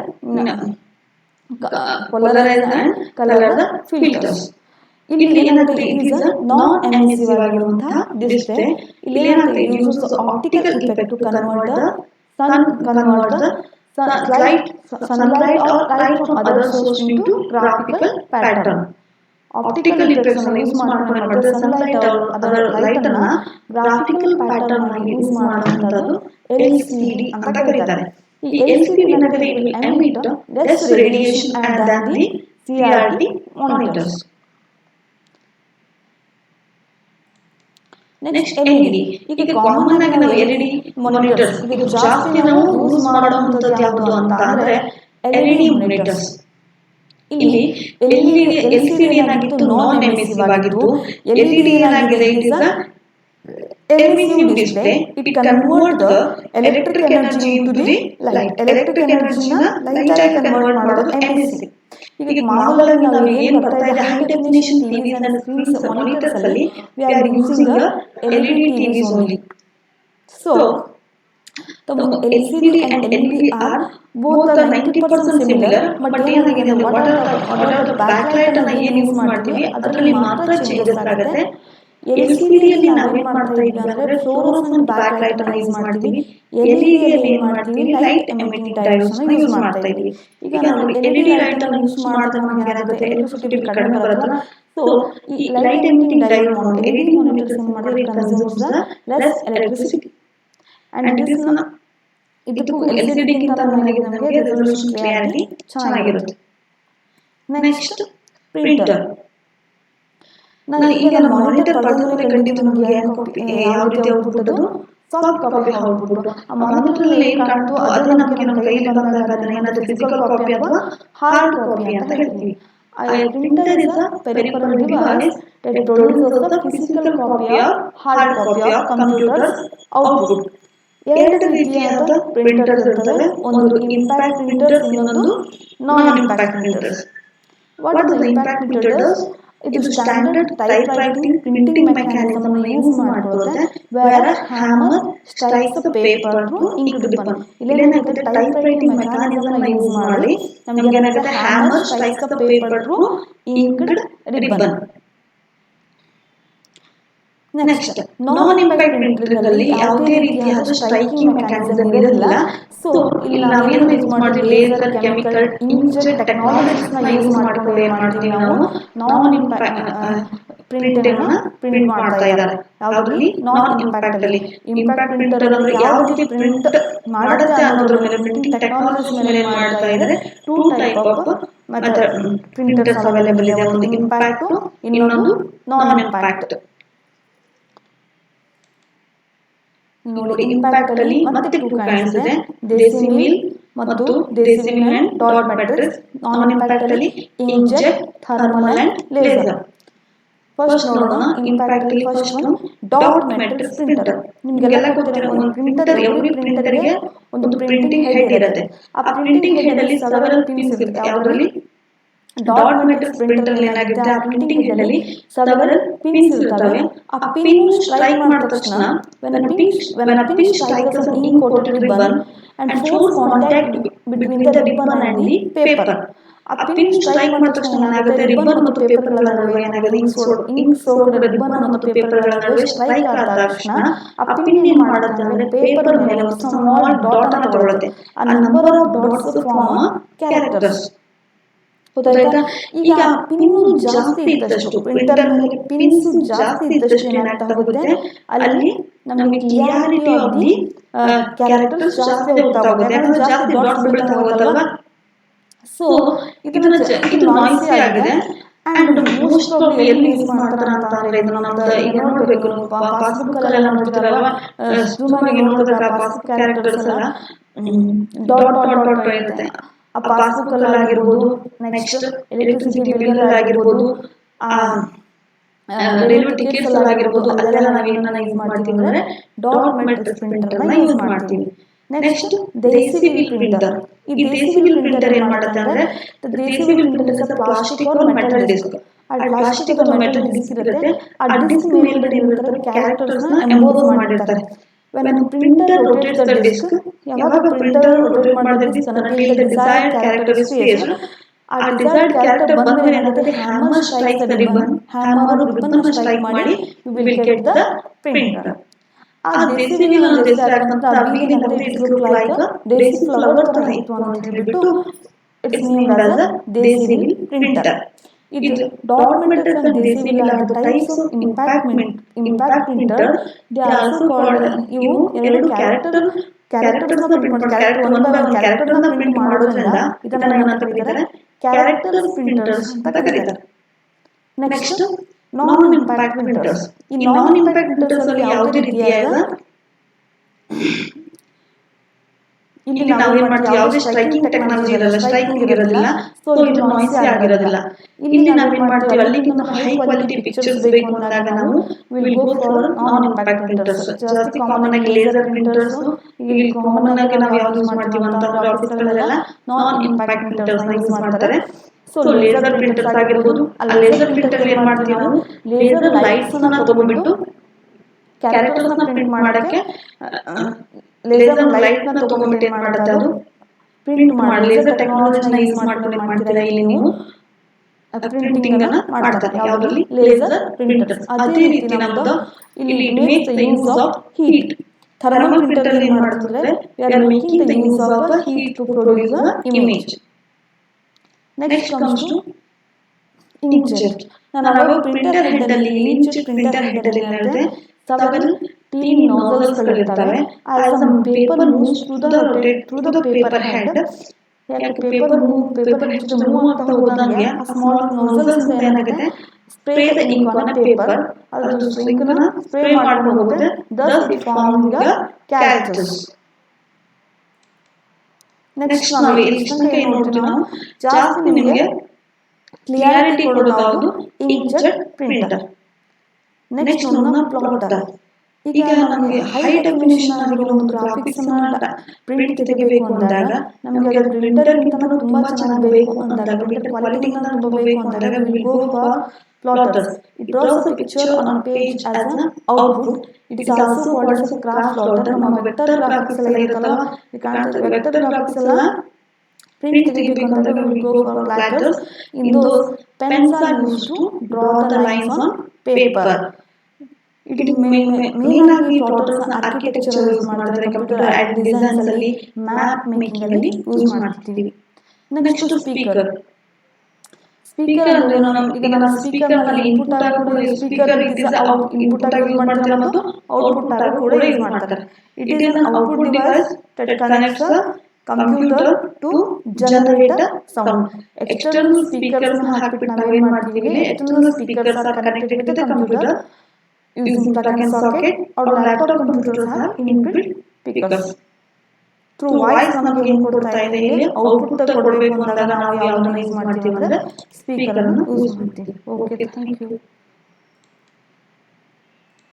polarize and color the filters. ಇಲ್ಲಿ ಏನಾಗುತ್ತೆ, ಇಟ್ ಈಸ್ ನಾನ್ ಎಮಿಸಿವ್ ಆಗಿರುವಂತಹ ಡಿಸ್ಪ್ಲೇ. ಇಲ್ಲಿ ಏನಾಗುತ್ತೆ, it uses optical effect to convert the sunlight or light from other source into graphical pattern. Optical effects ಅನ್ನು ಯೂಸ್ ಮಾಡ್ಕೊಂಡು ಮಾಡಿದ್ರೆ ಸನ್ಲೈಟ್ ಅದರ ಲೈಟ್ ಅನ್ನ ಗ್ರಾಫಿಕಲ್ ಪ್ಯಾಟರ್ನ್ ಆಗಿ ಯೂಸ್ ಮಾಡುವಂತದ್ದು LCD ಅಂತ ಕರೀತಾರೆ. ಈ LCD ಏನಾಗುತ್ತೆ, it will emit less radiation than the CRT monitors. Next LED. ಈಗ ಕಾಮನ್ ಆಗಿ ನಾವು LED ಮಾನಿಟರ್ಸ್ ಈಗ ಜಾಸ್ತಿ ನಾವು ಯೂಸ್ ಮಾಡುವಂತದ್ದು ಯಾವುದು ಅಂತ ಅಂದ್ರೆ LED ಮಾನಿಟರ್ಸ್. ಇಲ್ಲಿ LCD ಏನಾಗಿತ್ತು, ನಾನ್ ಎಮಿಸಿವ್ ಆಗಿತ್ತು. LED ಏನಾಗಿದೆ, it is emissive display. It convert the electric energy into the light. Electric ಎನರ್ಜಿನ ಲೈಟ್ ಆಗಿ ಕನ್ವರ್ಟ್ ಮಾಡೋದು ಎಮಿಸಿವ್. ಈಗ ಮಾಮೂಲಾಗಿ ನಾವು ಏನ್ ಬರ್ತಾ ಇದೆ, high definition TVs and screens monitors ಅಲ್ಲಿ we are using LED TVs only. So the LCD and LED are both 90% similar, but ಏನಾಗಿದೆ, what are the backlight ಅನ್ನ ಏನ್ ಯೂಸ್ ಮಾಡ್ತೀವಿ ಅದರಲ್ಲಿ ಮಾತ್ರ ಚೇಂಜಸ್ ಆಗುತ್ತೆ. LCD ಅಲ್ಲಿ ನಾವೇನ್ ಮಾಡ್ತಾ ಇದೀವಿ ಅಂದ್ರೆ ಫ್ಲೋರೋಸೆಂಟ್ ಬ್ಯಾಕ್ಲೈಟ್ ಅನ್ನ ಯೂಸ್ ಮಾಡ್ತೀವಿ. LED ಅಲ್ಲಿ ಏನ್ ಮಾಡ್ತೀವಿ, ಲೈಟ್ ಎಮಿಟಿಂಗ್ ಡಯೋಡ್ಸ್ ಅನ್ನ ಯೂಸ್ ಮಾಡ್ತಾ ಇದೀವಿ. ಈಗ ನಾವು LED ಲೈಟ್ ಅನ್ನ ಯೂಸ್ ಮಾಡಿದಾಗ ನಮಗೆ ಏನಾಗುತ್ತೆ, ಎಲೆಕ್ಟ್ರಿಸಿಟಿ ಬಿಲ್ ಕಡಿಮೆ ಬರುತ್ತಲ್ಲ. ಸೊ ಈ light emitting diode LED monitors ಏನ್ ಮಾಡಿದ್ರೆ, it consumes the less electricity and it is ಇದಕ್ಕೂ LCD ಗಿಂತ ನಮಗೆ ರೆಸಲ್ಯೂಷನ್ ಕ್ಲಿಯಾರಿಟಿ ಚೆನ್ನಾಗಿರುತ್ತೆ. Next printer. ಈಗ ನಮ್ಮ ಮಾನಿಟರ್ ಪಡೆದ ಮೇಲೆ ಖಂಡಿತ ನಮಗೆ ಯಾವ ರೀತಿ ಔಟ್ಪುಟ್, ಅದು ಸಾಫ್ಟ್ ಕಾಪಿ ಔಟ್ಪುಟ್. ಆ ಮಾನಿಟರ್ ಅಲ್ಲಿ ಏನ್ ಕಾಣ್ತೋ ಅದೇ ನಮಗೆ ನಮ್ಮ ಕೈಲಿ ಬಂದಾಗ ಅದನ್ನ ಏನಾದ್ರು ಫಿಸಿಕಲ್ ಕಾಪಿ ಅಥವಾ ಹಾರ್ಡ್ ಕಾಪಿ ಅಂತ ಹೇಳ್ತೀವಿ. A printer is a peripheral device that produces the physical copy or hard copy of computer's output. ಎರಡು ರೀತಿಯಾದ ಪ್ರಿಂಟರ್ಸ್ ಇರ್ತವೆ, ಒಂದು ಇಂಪ್ಯಾಕ್ಟ್ ಪ್ರಿಂಟರ್ಸ್, ಇನ್ನೊಂದು non impact printers. What is the impact printers? ಇದು standard type writing printing mechanism ಅನ್ನು use ಮಾಡುತ್ತೆ, where hammer strikes the paper through ink ribbon. ಇಲ್ಲೇನಾಗುತ್ತೆ, type writing mechanism ಅನ್ನು ಯೂಸ್ ಮಾಡಿ ನಮಗೆ ಏನಾಗುತ್ತೆ, hammer strikes the paper through inked ribbon. Next non impact printer ಅಲ್ಲಿ ಯಾವುದೇ ರೀತಿಯಾದ ಸ್ಟ್ರೈಕಿಂಗ್ ಮೆಕ್ಯಾನಿಸಮ್ ಇರಲ್ಲ. ಸೊ ಇಲ್ಲಿ ನಾವೇನು ಯೂಸ್ ಮಾಡ್ತೀವಿ, ಲೇಸರ್, ಕೆಮಿಕಲ್, ಇಂಕ್ಜೆಟ್ ಟೆಕ್ನಾಲಜೀಸ್ ನ ಯೂಸ್ ಮಾಡ್ಕೊಂಡು ಏನ್ ಮಾಡ್ತೀವಿ ನಾವು ನಾನ್ ಇಂಪ್ಯಾಕ್ಟ್ ಪ್ರಿಂಟ್ ಪ್ರಿಂಟ್ ಮಾಡ್ತಾ ಇದ್ದಾರೆ. ಯಾವುದ್ರಲ್ಲಿ? ನಾನ್ ಇಂಪ್ಯಾಕ್ಟ್ ಅಲ್ಲಿ. ಇಂಪ್ಯಾಕ್ಟ್ ಪ್ರಿಂಟರ್ ಅಂದ್ರೆ ಯಾವ ರೀತಿ ಪ್ರಿಂಟ್ ಮಾಡುತ್ತೆ ಅನ್ನೋದ್ರ ಮೇಲೆ, ಪ್ರಿಂಟಿಂಗ್ ಟೆಕ್ನಾಲಜೀಸ್ ಮೇಲೆ ಏನ್ ಮಾಡ್ತಾ ಇದ್ದಾರೆ. Two type of printers available ಇದೆ. ಒಂದು ಇಂಪ್ಯಾಕ್ಟ್, ಇನ್ನೊಂದು ನಾನ್ ಇಂಪ್ಯಾಕ್ಟ್. ನೋಡಿ, ಇಂಪ್ಯಾಕ್ಟ್ ಅಲ್ಲಿ ಮತ್ತೆ ಟೂ ಕೈಂಡ್ಸ್ ಇದೆ. ದೇಸಿ ಮಿಲ್ ಮತ್ತು daisy wheel and dot matrix. Non impact ಅಲ್ಲಿ inkjet, thermal and laser. First ನೋಡೋಣ ಇಂಪ್ಯಾಕ್ಟ್ ಅಲ್ಲಿ. First one dot matrix printer. ನಿಮ್ಗೆಲ್ಲ ಗೊತ್ತಿರೋ ಒಂದು ಪ್ರಿಂಟರ್, ಎವ್ರಿ ಪ್ರಿಂಟರ್ಗೆ ಒಂದು ಪ್ರಿಂಟಿಂಗ್ ಹೆಡ್ ಇರುತ್ತೆ. ಆ ಪ್ರಿಂಟಿಂಗ್ ಹೆಡ್ ಅಲ್ಲಿ ಸೆವೆರಲ್ ಪಿನ್ಸ್ ಇರುತ್ತೆ. ಯಾವುದರಲ್ಲಿ? ಡಾಟ್ ಮ್ಯಾಟ್ರಿಕ್ಸ್ ಪ್ರಿಂಟರ್ ಏನಾಗುತ್ತೆ, ಆ ಪ್ರಿಂಟಿಂಗ್ ಹೆಡ್ ಅಲ್ಲಿ ಸೆವೆರಲ್ ಪಿನ್ಸ್ ಇರ್ತವೆ. ಆ ಪಿನ್ ಸ್ಟ್ರೈಕ್ ಮಾಡಿದ ತಕ್ಷಣ when a pin strikes an ink coated ribbon and force contact between the ribbon and the paper. ಆ ಪಿನ್ ಸ್ಟ್ರೈಕ್ ಮಾಡಿದ ತಕ್ಷಣ ಏನಾಗುತ್ತೆ, ರಿಬ್ಬನ್ ಮತ್ತು ಪೇಪರ್ಗಳ ನಡುವೆ ಏನಾಗುತ್ತೆ, ಇಂಕ್ ಸೋಕ್ಡ್ ರಿಬ್ಬನ್ ಮತ್ತು ಪೇಪರ್ಗಳ ನಡುವೆ ಸ್ಟ್ರೈಕ್ ಆದ ತಕ್ಷಣ ಆ ಪಿನ್ ಏನ್ ಮಾಡುತ್ತೆ ಅಂದ್ರೆ ಪೇಪರ್ ಮೇಲೆ ಒಂದು ಸ್ಮಾಲ್ ಡಾಟ್ ಅನ್ನು ತಗೊಳುತ್ತೆ. ಆ number of dots form characters. ಗೊತ್ತಾಯ್ತಾ? ಈಗ ಪಿನ್ನು ಜಾಸ್ತಿ ಇದ್ದಷ್ಟು, ಪ್ರಿಂಟರ್ ಮೇಲೆ ಪಿನ್ಸ್ ಜಾಸ್ತಿ ಇದ್ದಷ್ಟು ಏನಾಗ್ತಾ ಹೋಗುತ್ತೆ, ಅಲ್ಲಿ ನಮಗೆ ಕ್ಲಿಯಾರಿಟಿ ಆಫ್ ದಿ ಕ್ಯಾರೆಕ್ಟರ್ಸ್ ಜಾಸ್ತಿ ಹೋಗ್ತಾ ಹೋಗುತ್ತೆ. ಯಾಕಂದ್ರೆ ಜಾಸ್ತಿ ಡಾಟ್ಸ್ ಬೀಳ್ತಾ ಹೋಗುತ್ತಲ್ವಾ. ಸೊ ಇದು ನಾಯ್ಸಿ ಆಗಿದೆ. ಅಂಡ್ ಮೋಸ್ಟ್ ಆಫ್ ಎಲ್ಲಿ ಯೂಸ್ ಮಾಡ್ತಾರ ಅಂತ ಅಂದ್ರೆ, ಇದು ನಮ್ದು ಈಗ ನೋಡ್ಬೇಕು, ಪಾಸ್ಬುಕ್ ಅಲ್ಲೆಲ್ಲ ನೋಡ್ತಿರಲ್ವಾ, ಜೂಮ್ ಆಗಿ ನೋಡಿದ್ರೆ ಪಾಸ್ಬುಕ್ ಕ್ಯಾರೆಕ್ಟರ್ಸ್ ಎಲ್ಲ ಡಾಟ್ ಡಾಟ್ ಡಾಟ್ ಇರುತ್ತೆ. ಆ ಪಾಸ್ಬುಕ್ ಅಲ್ಲಿ ಆಗಿರ್ಬೋದು, ನೆಕ್ಸ್ಟ್ ಎಲೆಕ್ಟ್ರಿಸಿಟಿ ಬಿಲ್ ಅಲ್ಲಿ ಆಗಿರ್ಬೋದು, ರೈಲ್ವೆ ಟಿಕೆಟ್ಸ್ ಅಲ್ಲಿ ಆಗಿರ್ಬೋದು, ಅಲ್ಲೆಲ್ಲ ನಾವು ಏನನ್ನ ಯೂಸ್ ಮಾಡ್ತೀವಿ ಅಂದ್ರೆ ಡಾಟ್ ಮ್ಯಾಟ್ರಿಕ್ಸ್ ಪ್ರಿಂಟರ್ ನ ಯೂಸ್ ಮಾಡ್ತೀವಿ. Next daisy wheel printer. ಈ ದೇಸಿ ವಿಲ್ ಪ್ರಿಂಟರ್ ಏನ್ ಮಾಡುತ್ತೆ ಅಂದ್ರೆ, daisy wheel printer is a plastic or metal disc. ಆ ಪ್ಲಾಸ್ಟಿಕ್ ಆರ್ ಮೆಟಲ್ ಡಿಸ್ಕ್ ಇರುತ್ತೆ. ಆ ಡಿಸ್ಕ್ ಮೇಲ್ಗಡೆ ಇರುವಂತಹ ಕ್ಯಾರೆಕ್ಟರ್ಸ್ ನ ಎಂಬೋಸ್ ಮಾಡಿರ್ತಾರೆ. when a printer rotates the disk, ಯಾವಾಗ ಪ್ರಿಂಟರ್ ರೋಟೇಟ್ ಮಾಡಿದ disk until the desired character is placed, ಆ ಡಿಸೈರ್ಡ್ ಕ್ಯಾರೆಕ್ಟರ್ ಬಂದ್ರೆ ಏನಾಗುತ್ತೆ, hammer strike the ribbon, hammer ribbon strike ಮಾಡಿ you will get the printer. ಆ ದೇಸಿ will ಅನ್ನೋ ದೇಸಿ ಹಾಕಂತ ಅವಿಗೆ ಏನಾಗುತ್ತೆ, it look like daisy flower ತರ ಇತ್ತು ಅಂತ ಹೇಳ್ಬಿಟ್ಟು it's named as a daisy wheel printer. ಇದು dot matrix and daisy wheel are the types of impact printer. They are also called, ಇವು ಎರಡು ಕ್ಯಾರೆಕ್ಟರ್ಸ್ ನ ಪ್ರಿಂಟ್ ಮಾಡ್ತಾರೆ. Character one by one character ನ ಪ್ರಿಂಟ್ ಮಾಡೋದ್ರಿಂದ ಇದನ್ನ ಏನಂತ ಕರೀತಾರೆ, ಕ್ಯಾರೆಕ್ಟರ್ಸ್ ಪ್ರಿಂಟರ್ಸ್ ಅಂತ ಕರೀತಾರೆ. Next non impact printers. ಈ ನಾನ್ ಇಂಪ್ಯಾಕ್ಟ್ ಪ್ರಿಂಟರ್ಸ್ ಅಲ್ಲಿ ಯಾವುದೇ ರೀತಿಯಾದ ಇಲ್ಲಿ ನಾವೇನ್ ಮಾಡ್ತೀವಿ, ಯಾವುದೇ ಸ್ಟ್ರೈಕಿಂಗ್ ಟೆಕ್ನಾಲಜಿ ಇರಲ್ಲ, ಸ್ಟ್ರೈಕಿಂಗ್ ಇರೋದಿಲ್ಲ. ಸೊ ಇದು ನಾಯ್ಸಿ ಆಗಿರೋದಿಲ್ಲ. ಇಲ್ಲಿ ನಾವೇನ್ ಮಾಡ್ತೀವಿ, ಅಲ್ಲಿ ಒಂದು ಹೈ ಕ್ವಾಲಿಟಿ ಪಿಕ್ಚರ್ಸ್ ಬೇಕು ಅಂದಾಗ ನಾವು will go for non impact printers. ಜಾಸ್ತಿ ಕಾಮನ್ ಆಗಿ ಲೇಸರ್ ಪ್ರಿಂಟರ್ಸ್, ಇಲ್ಲಿ ಕಾಮನ್ ಆಗಿ ನಾವು ಯಾವ್ದು ಯೂಸ್ ಮಾಡ್ತೀವಿ ಅಂತಂದ್ರೆ ಆಫೀಸ್ಗಳಲ್ಲೆಲ್ಲ ನಾನ್ ಇಂಪ್ಯಾಕ್ಟ್ ಪ್ರಿಂಟರ್ಸ್ ನ ಯೂಸ್ ಮಾಡ್ತಾರೆ. ಸೊ ಲೇಸರ್ ಪ್ರಿಂಟರ್ಸ್ ಆಗಿರ್ಬೋದು. ಆ ಲೇಸರ್ ಪ್ರಿಂಟರ್ ಏನ್ ಮಾಡ್ತೀವಿ ನಾವು, ಲೇಸರ್ ಲೈಟ್ಸ್ ನ ತಗೊಂಡ್ಬಿಟ್ಟು ಕ್ಯಾರೆಕ್ಟರ್ಸ್ ನ ಪ್ರಿಂಟ್ ಮಾಡಕ್ಕೆ ಲೇಸರ್ ಲೈಟ್ ನ ತಗೊಂಡ್ಬಿಟ್ಟು ಏನ್ ಮಾಡುತ್ತೆ, ಅದು ಪ್ರಿಂಟ್ ಮಾಡಿ ಲೇಸರ್ ಟೆಕ್ನಾಲಜಿನ ಯೂಸ್ ಮಾಡ್ಕೊಂಡು ಏನ್ ಮಾಡ್ತೀರಾ, ಇಲ್ಲಿ ನೀವು ಪ್ರಿಂಟಿಂಗ್ ಅನ್ನ ಮಾಡ್ತಾರೆ. ಯಾವ್ದ್ರಲ್ಲಿ? Laser printers. ಅದೇ ರೀತಿ ನಮ್ದು ಇಲ್ಲಿ it makes the use of heat. Thermal printer ಏನ್ ಮಾಡ್ತಾರೆ, we are making the use of heat to produce a image. Next comes to inkjet. ನಾನು ಅವಾಗ ಪ್ರಿಂಟರ್ ಹೆಡ್ ಅಲ್ಲಿ, ಇಂಕ್ಜೆಟ್ ಪ್ರಿಂಟರ್ ಹೆಡ್ ಅಲ್ಲಿ ಏನಿರುತ್ತೆ, several thin nozzles ಗಳಿರ್ತವೆ. as the paper moves through the paper head, ಯಾಕೆ paper ಜೊತೆ move ಆಗ್ತಾ ಹೋದಂಗೆ ಆ ಸ್ಮಾಲ್ ನೋಸಲ್ಸ್ ಇಂದ ಏನಾಗುತ್ತೆ, spray the ink on a paper. ಅದು ಇಂಕ್ ನ ಸ್ಪ್ರೇ ಮಾಡ್ಕೊಂಡು ಹೋಗುತ್ತೆ. thus it forms the characters. Next ನಾವು ಇಲ್ಲಿ ಏನ್ ನೋಡ್ತೀವಿ, ನಾವು ಜಾಸ್ತಿ ನಿಮಗೆ ಕ್ಲಿಯಾರಿಟಿ ಕೊಡೋದು ಯಾವುದು, ಇಂಕ್ಜೆಟ್ ಪ್ರಿಂಟರ್. ನೆಕ್ಸ್ಟ್ ನೋಡೋಣ ಪ್ಲಾಟರ್. ಈಗ ನಮಗೆ ಹೈ ಡೆಫಿನಿಷನ್ ಆಗಿರೋ ಒಂದು ಗ್ರಾಫಿಕ್ಸ್ ಅನ್ನ ಪ್ರಿಂಟ್ ತೆಗಿಬೇಕು ಅಂದಾಗ, ನಮಗೆ ಅದರ ಪ್ರಿಂಟರ್ ಗಿಂತ ತುಂಬಾ ಚೆನ್ನಾಗಿ ಬೇಕು ಅಂದಾಗ, ಪ್ರಿಂಟರ್ ಕ್ವಾಲಿಟಿ ತುಂಬಾ ಬೇಕು ಅಂದಾಗ will go for plotters. It draws a picture on a page as an output. It is also called as a graph plotter. ನಮ್ಮ ವೆಕ್ಟರ್ ಗ್ರಾಫಿಕ್ಸ್ ಎಲ್ಲ ಇರುತ್ತಲ್ಲ, ವೆಕ್ಟರ್ ಗ್ರಾಫಿಕ್ಸ್ ಎಲ್ಲ ಪ್ರಿಂಟ್ ತೆಗಿಬೇಕು ಅಂದಾಗ we will go for plotters. In those, pens are used to draw the lines on paper. ಇದು main ಆಗಿ plotters ನ architecture use ಮಾಡ್ತಾರೆ, ಕಂಪ್ಯೂಟರ್ ಆಡ್ ಡಿಸೈನ್ಸ್ ಅಲ್ಲಿ, ಮ್ಯಾಪ್ ಮೇಕಿಂಗ್ ಅಲ್ಲಿ ಯೂಸ್ ಮಾಡ್ತೀವಿ. Next speaker. ಸ್ಪೀಕರ್ ಅಂದ್ರೆ ಈಗ ನಾನು ಸ್ಪೀಕರ್ ನಲ್ಲಿ ಇನ್ಪುಟ್ ಆಗಿ ಕೂಡ speaker it is out input ಆಗಿ ಯೂಸ್ ಮಾಡ್ತಾರೆ ಮತ್ತು ಔಟ್ಪುಟ್ ಆಗಿ ಕೂಡ ಯೂಸ್ ಮಾಡ್ತಾರೆ. It is an output device that connects the computer to generate the sound. External speakers ನ ಹಾಕ್ಬಿಟ್ಟು ನಾವೇನ್ ಮಾಡ್ತೀವಿ, external speakers are connected with the computer using plug and socket or laptop computers have inbuilt speakers. Through voice ನಮಗೆ ಏನು ಕೊಡ್ತಾ ಇದೆ, ಇಲ್ಲಿ output ಕೊಡಬೇಕು ಅಂದಾಗ ನಾವು ಯಾವ್ದನ್ನ ಯೂಸ್ ಮಾಡ್ತೀವಿ ಅಂದ್ರೆ ಸ್ಪೀಕರ್ ಅನ್ನು ಯೂಸ್ ಮಾಡ್ತೀವಿ. Okay, thank you.